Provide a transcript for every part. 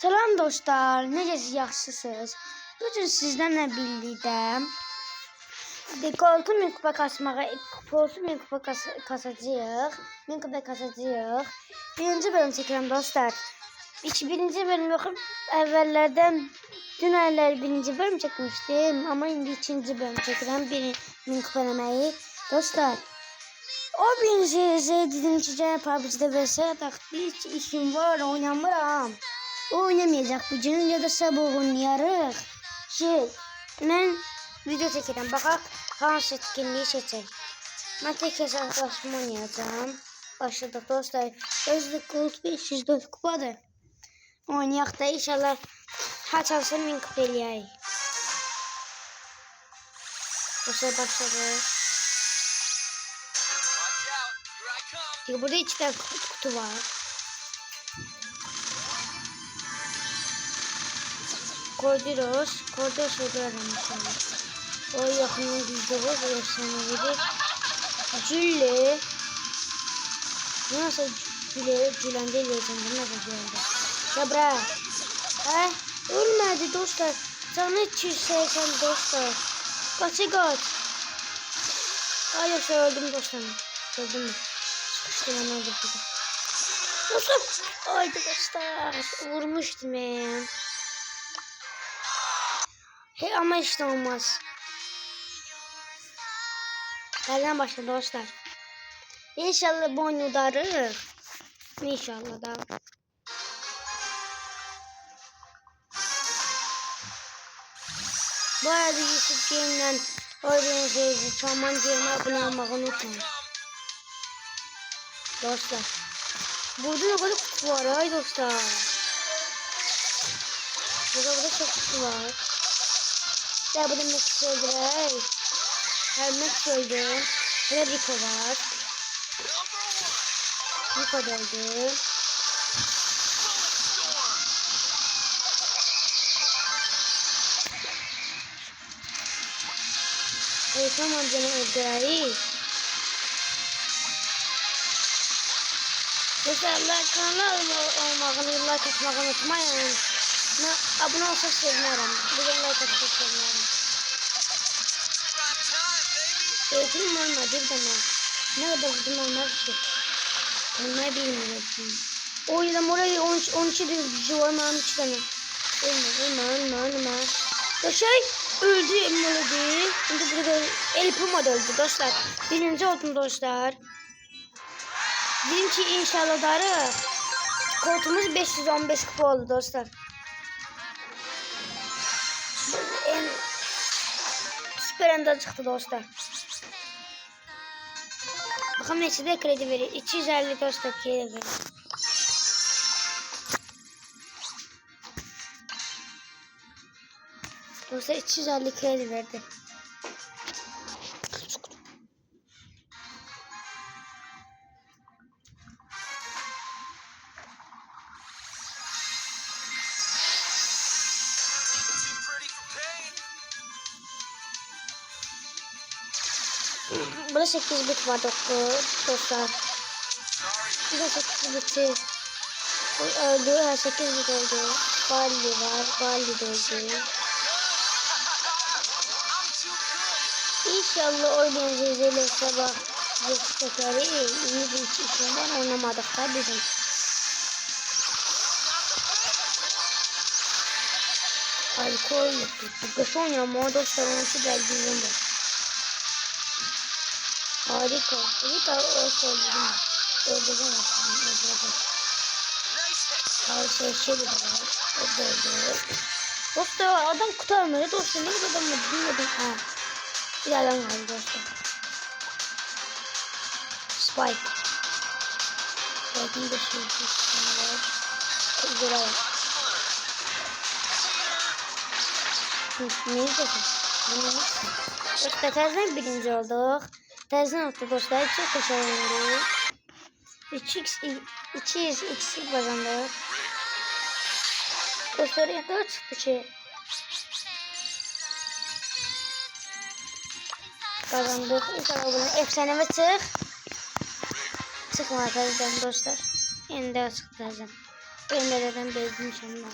Salam dostlar, necəsiz, yaxşısınız? Bugün sizlərlə birlikdə dekoltu 1000 kupa kasmağa, dekoltu 1000 kupa kasacağıq. 1000 kupa kasacağıq. Birinci bölüm çəkirəm dostlar. Birinci bölüm yoxum, əvvəllərdən dün aylar birinci bölüm çəkmişdim. Amma indi ikinci bölüm çəkirəm. 1000 kupa eləməyi. Dostlar, o birinci dedim ki, gəlin PUBG-də vs ataq. Hiç işim var, oynamıram. Oynamayacaq bugün ya da sabah oynayarıq. Mən video çəkirəm. Baxaq, hansı etkinliyi seçək. Mən tek hesablaşma oynayacağım. Başladıq dostlar. Özlük gold 504 kupadır. Oynayaq da inşallah haçalsın 1000 kupa eləyək. Dostlar başladıq. Burada 2 tane kutu var. Koridor öğrenmişim. O yakının %9 efsanevi. Cülle. Nasıl Cülende eləyəcəm, nasıl geldi? Sabra. Ölmedi dostlar. Canı 280 dostlar. Kaç. Ay yoksa öldüm dostlar. Öldüm mü? Sıkıştım hemen öldürdüm. Dostlar. Haydi dostlar. Vurmuştum ben. Ama işte olmaz. Nereden başladı dostlar? İnşallah bu oyunu udarır. İnşallah da. Bu arada YouTube Game'den oynuyorsanız Çalman Game'e abone olmayı unutmayın. Dostlar. Burada ne kadar kutu var ay dostlar. Burada çok kutu var. Ya bu da Max öldürey. Her Max öldü. Burada Rico var. Rico da öldü. Tamam canım öldürey. Dostlar kanalıma olmağını, like atmayı unutmayın. Abone olsa sevinirim. Bugün like atmayı sevinirim. Eğitim olmadı bir tane. Ne kadar vurdum olmaz ki. Olmayı bilmiyorum. O yüzden oraya 12 gücü var mı? 3 tane. Ölme. Öldü. Şimdi burada El Primo da öldü dostlar. Birinci oldum dostlar. Dedim ki inşallah darı. Koltuğumuz 515 kupa oldu dostlar. En süper ender çıktı dostlar. Bakalım neçede kredi verir. 250 dostlar kredi verir. Dostlar 250 kredi verdi. Burada 8 bit var dostlar. Burada 8 biti öldü. 8 bit öldü. Balli var. Balli de öldü. İnşallah oynayacağız sabah. Zekeri iyi bir işinden oynamadık da bizim. Alkol yaptık. Bu kış oynayalım. O dostlar onun için belgelerim var. Harika. Olsa öldürdüm. Öldürdüm. Şey de var. O da öldü. Dostlar adam kurtarmıyor. Dostlar ne kadar adam mı bilmiyordum. Bir adam kaldı dostlar. Spike. Spike'ın da sürdü. Güzel var. Neyi dedim? Dostlar terzden birinci olduk. Terzden oldu dostlar. Çok başarılı. 200 kazandık. Dostlar yakada çıktı ki. Kazandık. İnşallah bunu efsanevi çık. Çıkmadı terzden dostlar. Yine de çıktı terzden. Ben nereden bezmişim ben.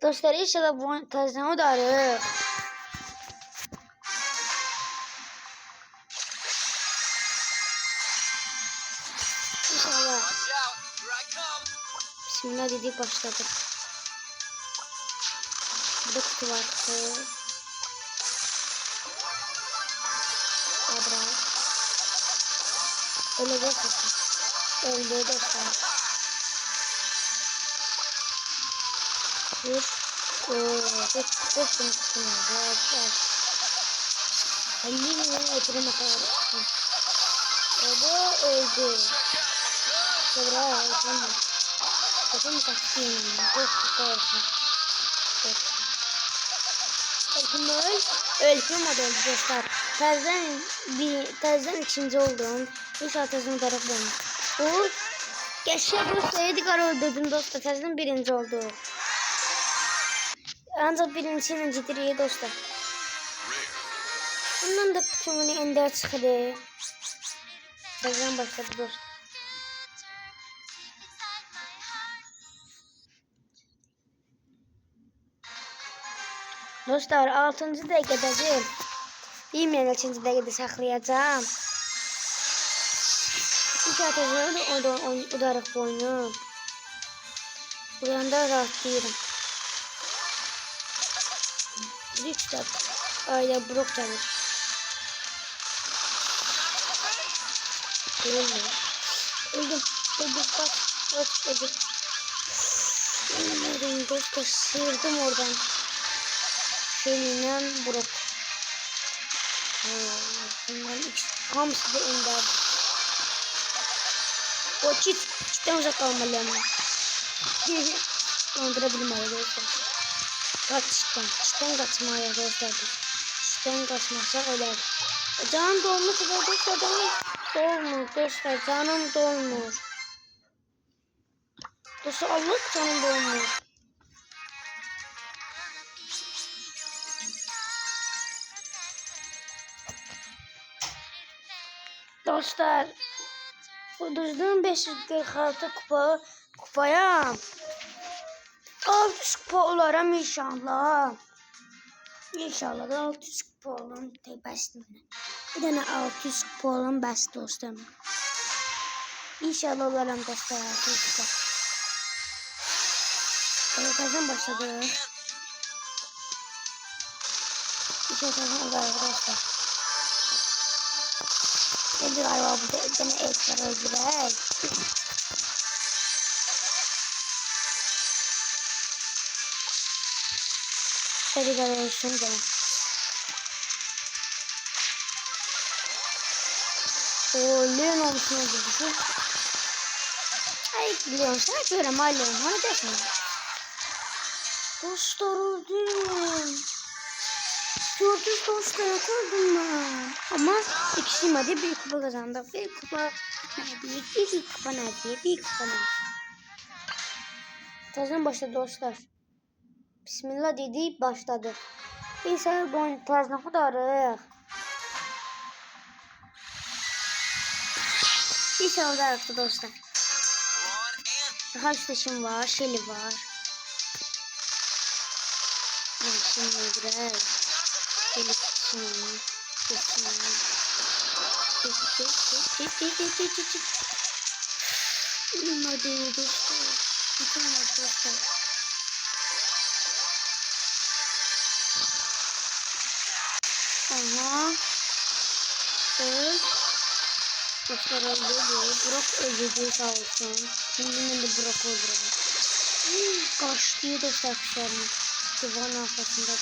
Dostlar inşallah bu tezden udarıq. İnşallah. Bismillah dedik başladık. Burada kutu var. Abra. Öyle bir kutu. Öyle dostlar. Bir. Dostum kutu var. Elini oturum atar. O öldü. Sonra tamam. Bakın kaçtım. Dostum. Ölçüm modeli dostlar. Tezden ikinci oldum. İnşallah tezden taraf olmuş. Bu geçen bu sayıdı öldürdüm dostlar. Tezden birinci oldu. Ancak birinciyle ciddiye dostlar. Bundan da tümünü ender çıkdı. Tezden başladı dostlar. Dostlar 6. dəqiqədəcəm. Bilməyən 3. dəqiqədə saxlayacağım. İlk atacağım udarıq bu oyunu. Buranda rahatlayırım. 3 dakika. Ayda blok çalır. Öldüm. Bak. Öldüm. Öldüm dostlar. Sıyırdım oradan. Seninle bırak. Bunların hamısı da ender. O çitten uzak kalmalı ama. Kandırabilmeli dostlar. Kaç çitten kaçmaya dostlar. Çitten kaçmazsak öler. Canım dolmuş dostlar. Dostlar canım dolmuş. Dostlar Allah canım dolmuş. Dostlar, uduzdum 546 kupaya. 600 kupa olaram inşallah. İnşallah da 600 kupa olan bəsdir. Bir dənə 600 kupa olan bəs dostum. İnşallah olaram dostlar 600 kupa. Kazan başladı. İnşallah kazan olarak dostlar. Nedir galiba burada bir tane et var öldürer. Hadi galiba şimdi. Leon olmuşuna girdi. Ay Leon sana göre Leon bana desene. Dostlar öldüm. 400 dostlar öldüm ben. Ama ikisi hadi bir kupa kazandık. Bir kupa nerede? Tazdan başladı dostlar. Bismillah dedi başladı. Biz bu oyun tarzına kudarıq. İnşallah udarıq dostlar. Daha üstleşim var, Shelly var. Şimdi biraz. Shelly kısmını. Hadi dostlar. Mükemmel dostlar. Aha. Dostlar öldü. Brock öldü sağ olsun. Şimdi de Brock öldü. Kaçtı dostlar kuşlarını. Divan arkasında.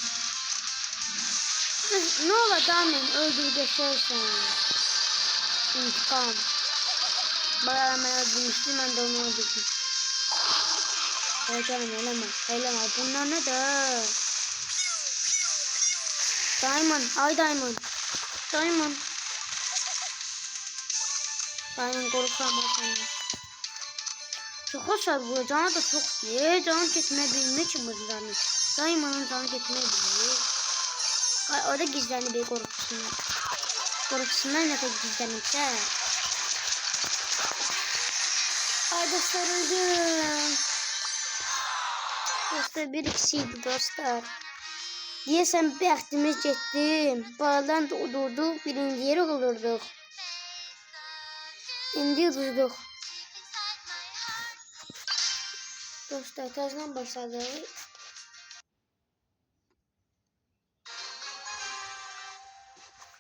Ne ola damen öldür geçersen. İntikam. Bayağı ben öldürmüştüm ben de onu öldürdüm. Eleme. Bunlar ne de? Diamond. Ay Diamond. Diamond korkuyorum aslında. Çok hoş bu canı da çok iyi. Canı ketmeyebilme için bu canı. Diamond'ın canı ketmeyebiliyor. Orada gizlerini bir korkusun. Korkusundan ne kadar gizlenmişse. Ay dostlar öldüm. Dostlar bir ikisiydi dostlar. Diyesem bəxtimiz getdi. Bağdan da udurduq. Birinci yeri olurduk. İndi udurduq. Dostlar tezden başladık.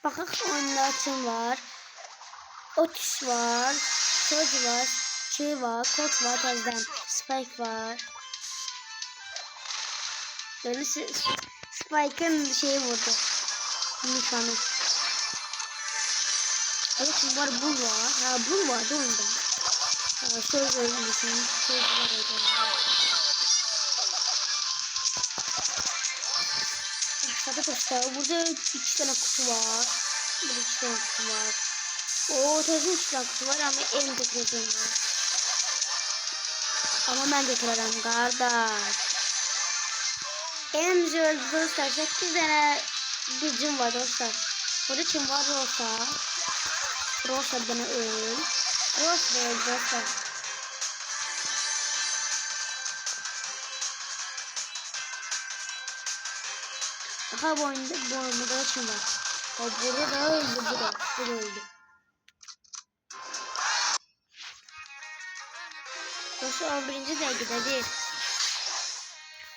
Baxaq oyunda kim var? Otis var. Söz var. Şey var. Kod var tezden. Spike var. Böyle Spike'ın şeyi vurdu. Nişanı. Evet şimdi var bul var. Ha bul vardı onda. Ha söz öldürsün. Söz var orada. Aşağıda dostlar. Burada 2 tane kutu var. Burada 2 tane kutu var. Oo tezin 2 tane kutu var ama en götüreceğim var. Ama ben götüreceğim kardeş. En güzel dostlar 8 tane gücüm var dostlar. Burada kim var Rosa? Rosa bana öl. Rosa öl dostlar. Aha bu oyunda kim var? O burada da öldü bu da öldü. Dostlar 11. dergide değil.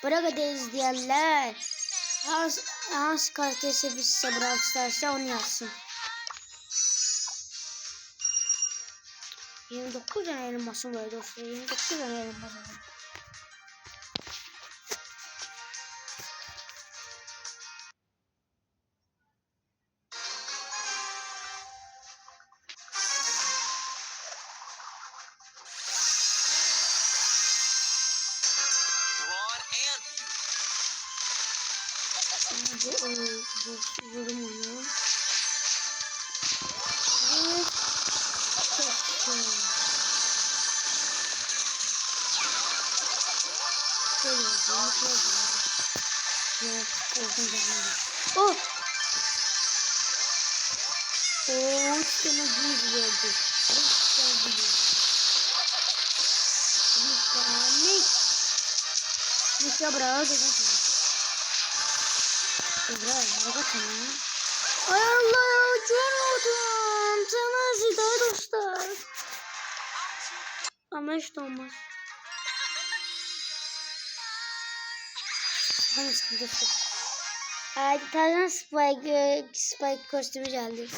Burada izleyenler hangi karakteri sevmişse Brawl Stars'ta onu yazsın. 29 tane elmasım var dostlar. 29 tane elmasım var. Vurum onu. Oh! Oh, üstüne düz verdi. Ne bravo dedim. Bravo, bakın. Ay Allah ya, canım. Sana zidane dostlar. Ama işte olmaz. Hangisi dostlar? Ay, tane Spike kostümü geldi.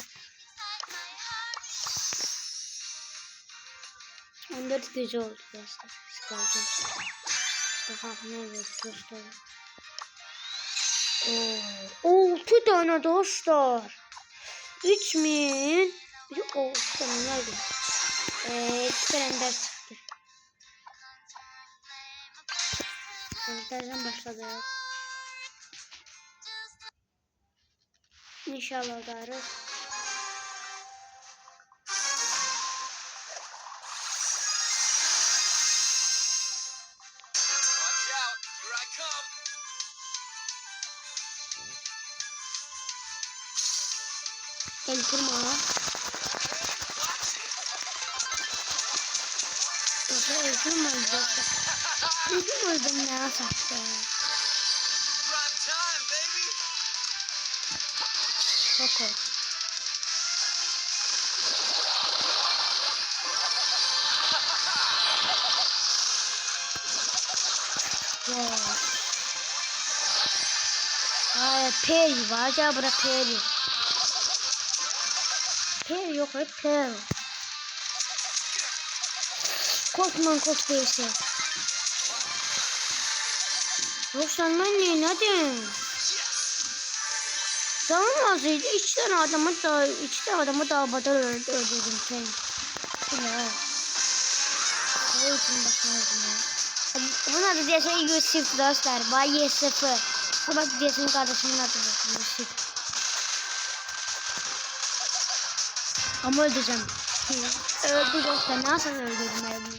14 gece oldu dostlar. Spike'ın. Bakalım ne oldu dostlar. 6 tane dostlar. 3000. Oh, tamam nerede? Kalender çıktı. Kalenderden başladı. İnşallah darız. El kırma. Yoksa el kırma ölecekler. El kırma öldüm ne saçta. Koko. Wow. Ay peri var ya bura peri. Peri yok hep peri. Korkman kork değilse. Yoksa ben neden? Zaman azıydı. 2 tane adamı daha badal öldürdüm seni. Ya. Ne için bakmıyorum ya. Bunun adı diye şey Yusuf dostlar. Bay Yusuf'u. Bu bak diyesin kardeşimin adı bu. Yusuf. Ama öldüreceğim. Öldü dostlar. Nasıl öldürdüm ben bunu?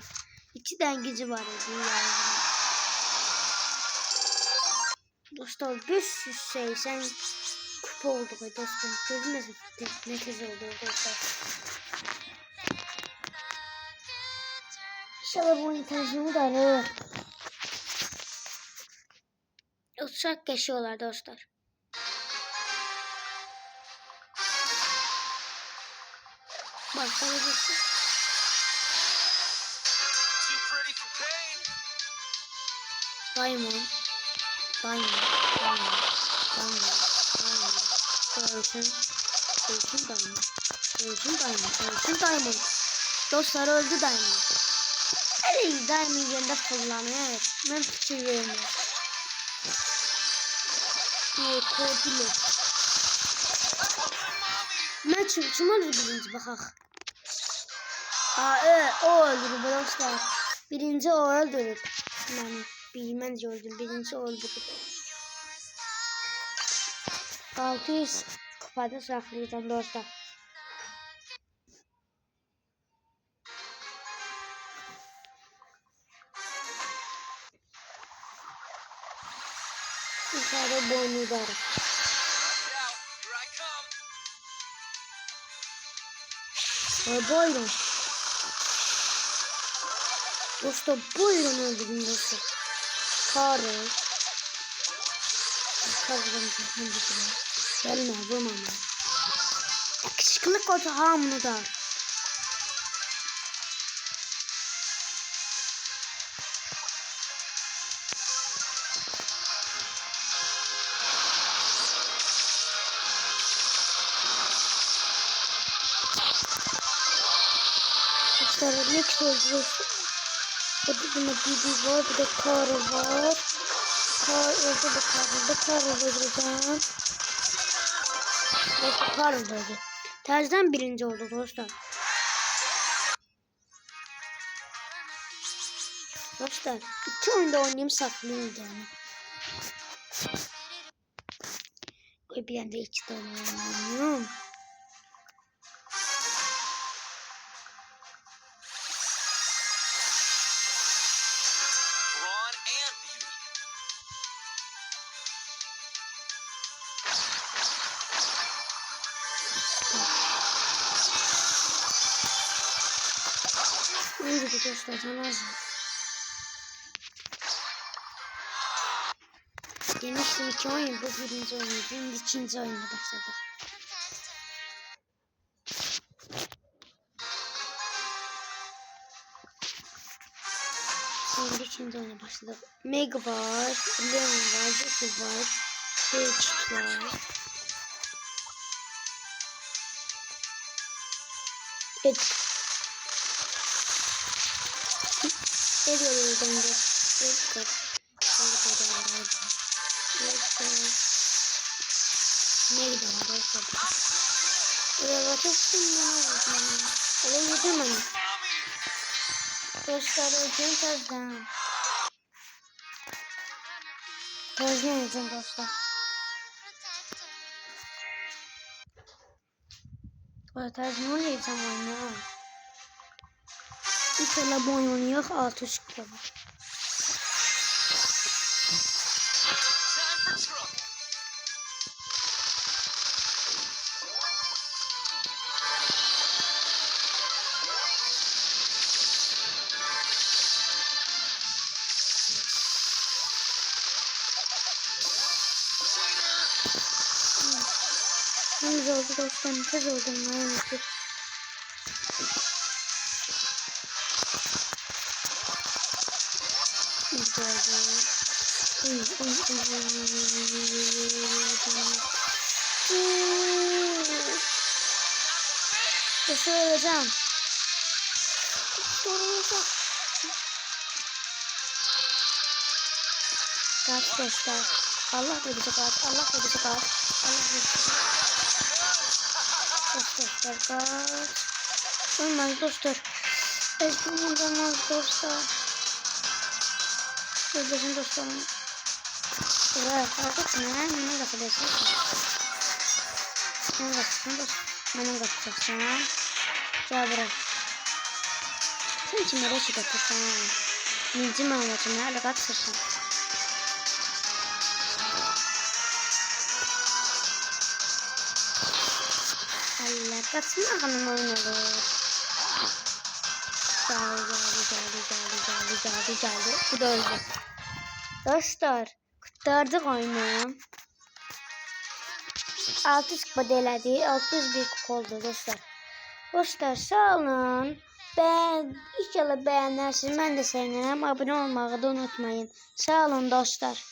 2 tane gücü var yani. Dostlar 580 kupa olduk dostum. Gördünüz mü? Ne tez oldu dostlar. İnşallah bu internetimi de arıyor. 30 geçiyorlar dostlar. Başlayabilirsin. Diamond. Diamond. Dostlar öldü Diamond. Nereye Diamond yerinde kullanıyor? Evet. Ben fikir vermiyorum. Kodulu. Ben kim öldü birinci bakak. O öldürür dostlar. Birinci o öldürür. Yani bilmence öldüm. Birinci o öldürür. 600 kupada saklayacağım dostlar. Yukarıda boynu var. Buyurun. Dostlar buyurun öldürdüm dostlar. Karı. Gelme vurma ama. Yakışıklık ortağımını da. Dostlar ne güzel dostlar. Burada bir var, bir de kar var. Orada da kar öldüreceğim. Neyse kar öldürdü. Terzden birinci oldu dostlar. Dostlar 2 oyunda oynayayım saklayayım yani. Koy bir anda 2 tane oynayayım. İyi gibi dostlar tamam. Demiştim 2 oyun, bu birinci oyun. Şimdi ikinci oyuna başladık. Şimdi ikinci oyuna başladık. Mega var, Leon var, Jesse var, Peach var. Evet. Geliyoruz bence. Evet. Ne gidiyor arkadaşlar? Bakıyorsun bana. Öyle yedim onu. Dostlar öldüm tarzdan. Tarzdan yedim dostlar. Tarzdan onu yiyeceğim oyunu. İnşallah bu oyunu yok 6 çıkıyor. Ne oldu dostlar? Ne oldu? Ne oldu? Nasıl öleceğim? Doğrulacağım. Kaç dostlar. Allah verecek kaç. Allah verecek kaç. Allah verecek kaç. Dostlar kaç. Olmaz dostlar. Olmaz dostlar. Öldürsün dostlarım. Evet, arkadaşlar ne yapacağız? Ne yapacağız? Ne yapacağız? Gel buraya. Sen için nereye çıkartırsan? Birinci mağazını hala kaçırsın. gelirler. Kaçmağının oyun olur. Geldi. Bu da öldü. Dostlar, kurtardık oyunu. 600 kupa elədi. 601 kupa oldu dostlar. Dostlar sağ olun. İnşallah beğenirsiniz. Ben de sevinirim. Abone olmayı da unutmayın. Sağ olun dostlar.